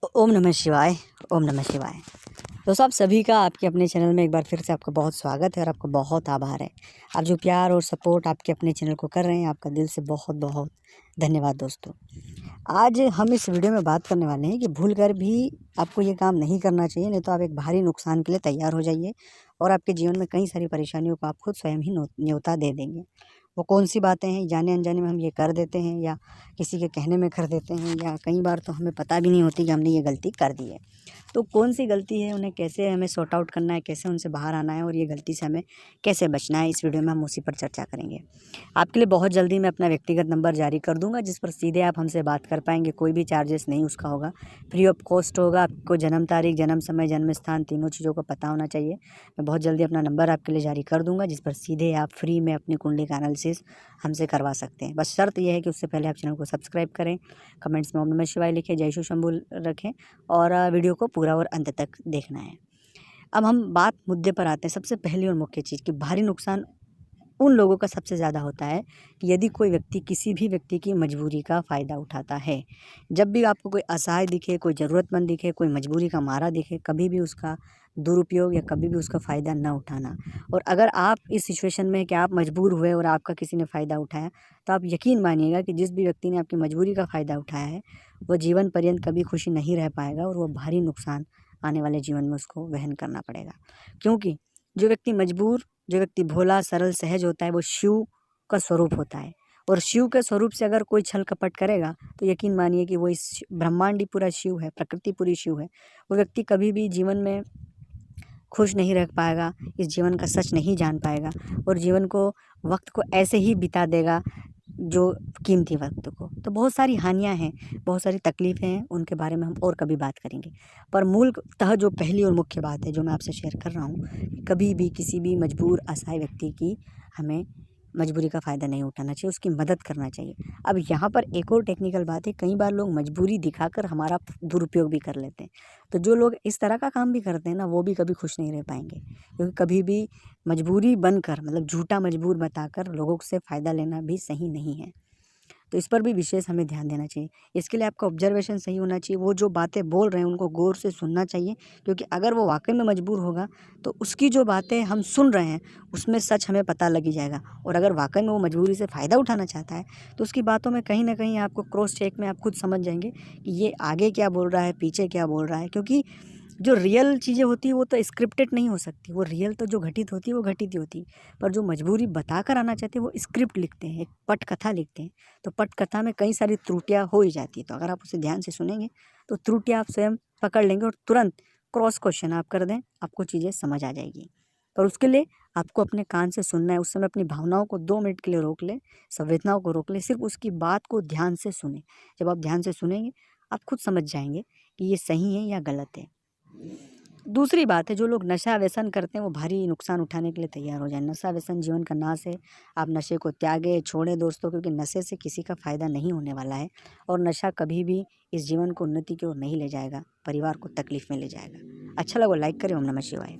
ओम नमः शिवाय। ओम नमः शिवाय। दोस्तों, आप सभी का आपके अपने चैनल में एक बार फिर से आपका बहुत स्वागत है और आपका बहुत आभार है। आप जो प्यार और सपोर्ट आपके अपने चैनल को कर रहे हैं, आपका दिल से बहुत बहुत धन्यवाद। दोस्तों, आज हम इस वीडियो में बात करने वाले हैं कि भूलकर भी आपको ये काम नहीं करना चाहिए, नहीं तो आप एक भारी नुकसान के लिए तैयार हो जाइए और आपके जीवन में कई सारी परेशानियों को आप खुद स्वयं ही न्योता दे देंगे। वो कौन सी बातें हैं, जाने अनजाने में हम ये कर देते हैं या किसी के कहने में कर देते हैं, या कई बार तो हमें पता भी नहीं होती कि हमने ये गलती कर दी है। तो कौन सी गलती है, उन्हें कैसे हमें सॉर्ट आउट करना है, कैसे उनसे बाहर आना है और ये गलती से हमें कैसे बचना है, इस वीडियो में हम उसी पर चर्चा करेंगे। आपके लिए बहुत जल्दी मैं अपना व्यक्तिगत नंबर जारी कर दूंगा, जिस पर सीधे आप हमसे बात कर पाएंगे। कोई भी चार्जेस नहीं उसका होगा, फ्री ऑफ कॉस्ट होगा। आपको जन्म तारीख, जन्म समय, जन्म स्थान तीनों चीज़ों का पता होना चाहिए। मैं बहुत जल्दी अपना नंबर आपके लिए जारी कर दूंगा, जिस पर सीधे आप फ्री में अपनी कुंडली का एनालिसिस हमसे करवा सकते हैं। बस शर्त यह है कि उससे पहले आप चैनल को सब्सक्राइब करें, कमेंट्स में ओम नमः शिवाय लिखें, जय शिव शंभू रखें और वीडियो को पूरा और अंत तक देखना है। अब हम बात मुद्दे पर आते हैं। सबसे पहली और मुख्य चीज़ कि भारी नुकसान उन लोगों का सबसे ज़्यादा होता है कि यदि कोई व्यक्ति किसी भी व्यक्ति की मजबूरी का फ़ायदा उठाता है। जब भी आपको कोई असहाय दिखे, कोई ज़रूरतमंद दिखे, कोई मजबूरी का मारा दिखे, कभी भी उसका दुरुपयोग या कभी भी उसका फ़ायदा न उठाना। और अगर आप इस सिचुएशन में कि आप मजबूर हुए और आपका किसी ने फ़ायदा उठाया, तो आप यकीन मानिएगा कि जिस भी व्यक्ति ने आपकी मजबूरी का फ़ायदा उठाया है, वो जीवन पर्यंत कभी खुशी नहीं रह पाएगा और वो भारी नुकसान आने वाले जीवन में उसको वहन करना पड़ेगा। क्योंकि जो व्यक्ति भोला, सरल, सहज होता है, वो शिव का स्वरूप होता है। और शिव के स्वरूप से अगर कोई छल कपट करेगा, तो यकीन मानिए कि वो इस ब्रह्मांड ही पूरा शिव है, प्रकृति पूरी शिव है। वो व्यक्ति कभी भी जीवन में खुश नहीं रह पाएगा, इस जीवन का सच नहीं जान पाएगा और जीवन को, वक्त को ऐसे ही बिता देगा, जो कीमती वक्त को। तो बहुत सारी हानियाँ हैं, बहुत सारी तकलीफ़ें हैं, उनके बारे में हम और कभी बात करेंगे। पर मूलतः जो पहली और मुख्य बात है, जो मैं आपसे शेयर कर रहा हूँ, कभी भी किसी भी मजबूर, असहाय व्यक्ति की हमें मजबूरी का फ़ायदा नहीं उठाना चाहिए, उसकी मदद करना चाहिए। अब यहाँ पर एक और टेक्निकल बात है, कई बार लोग मजबूरी दिखाकर हमारा दुरुपयोग भी कर लेते हैं। तो जो लोग इस तरह का काम भी करते हैं ना, वो भी कभी खुश नहीं रह पाएंगे, क्योंकि कभी भी मजबूरी बनकर, मतलब झूठा मजबूर बताकर लोगों से फ़ायदा लेना भी सही नहीं है। तो इस पर भी विशेष हमें ध्यान देना चाहिए। इसके लिए आपका ऑब्जर्वेशन सही होना चाहिए, वो जो बातें बोल रहे हैं उनको गौर से सुनना चाहिए, क्योंकि अगर वो वाकई में मजबूर होगा तो उसकी जो बातें हम सुन रहे हैं उसमें सच हमें पता लग ही जाएगा। और अगर वाकई में वो मजबूरी से फ़ायदा उठाना चाहता है, तो उसकी बातों में कहीं ना कहीं आपको क्रॉस चेक में आप खुद समझ जाएंगे कि ये आगे क्या बोल रहा है, पीछे क्या बोल रहा है। क्योंकि जो रियल चीज़ें होती है वो तो स्क्रिप्टेड नहीं हो सकती, वो रियल तो जो घटित होती है वो घटित ही होती है। पर जो मजबूरी बताकर आना चाहते हैं वो स्क्रिप्ट लिखते हैं, एक पटकथा लिखते हैं। तो पटकथा में कई सारी त्रुटियां हो ही जाती है, तो अगर आप उसे ध्यान से सुनेंगे तो त्रुटियां आप स्वयं पकड़ लेंगे और तुरंत क्रॉस क्वेश्चन आप कर दें, आपको चीज़ें समझ आ जाएगी। पर उसके लिए आपको अपने कान से सुनना है। उस समय अपनी भावनाओं को 2 मिनट के लिए रोक ले, संवेदनाओं को रोक ले, सिर्फ उसकी बात को ध्यान से सुने। जब आप ध्यान से सुनेंगे, आप खुद समझ जाएंगे कि ये सही है या गलत है। दूसरी बात है, जो लोग नशा व्यसन करते हैं वो भारी नुकसान उठाने के लिए तैयार हो जाए। नशा व्यसन जीवन का नाश है। आप नशे को त्यागें, छोड़ें दोस्तों, क्योंकि नशे से किसी का फ़ायदा नहीं होने वाला है और नशा कभी भी इस जीवन को उन्नति की ओर नहीं ले जाएगा, परिवार को तकलीफ़ में ले जाएगा। अच्छा लगा लाइक करें। ओम नमः शिवाय।